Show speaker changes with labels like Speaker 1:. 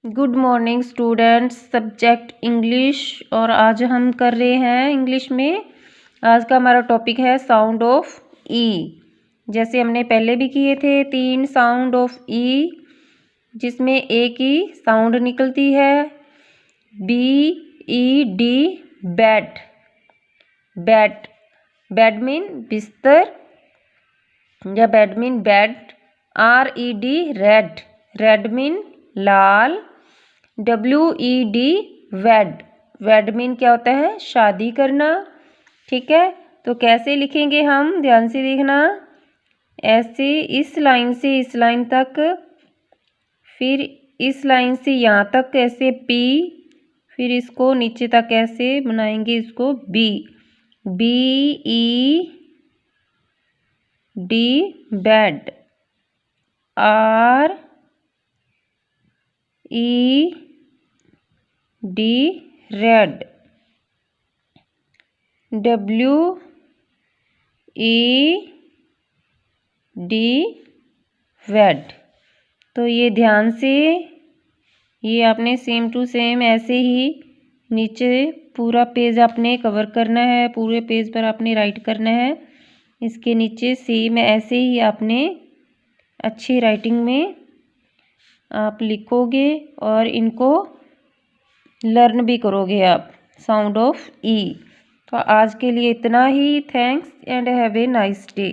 Speaker 1: Good morning students, subject English. और आज हम कर रहे हैं इंग्लिश में। आज का हमारा टॉपिक है साउंड ऑफ ई। जैसे हमने पहले भी किए थे 3 साउंड ऑफ ई, जिसमें ए की साउंड निकलती है B E D, bat. Bat, bed mean बिस्तर या bed mean bed. R E D, red. Red mean लाल। WED, wed. वेड मीन क्या होता है? शादी करना। ठीक है, तो कैसे लिखेंगे हम? ध्यान से देखना। ऐसे इस लाइन से इस लाइन तक, फिर इस लाइन से यहाँ तक ऐसे P, फिर इसको नीचे तक ऐसे बनाएंगे, इसको B। BED, bed. RED, red. WED, वेड। तो ये ध्यान से, ये आपने सेम टू सेम ऐसे ही नीचे पूरा पेज आपने कवर करना है, पूरे पेज पर आपने राइट करना है। इसके नीचे सेम ऐसे ही आपने अच्छी राइटिंग में आप लिखोगे और इनको लर्न भी करोगे आप, साउंड ऑफ ई। तो आज के लिए इतना ही। Thanks and have a nice day.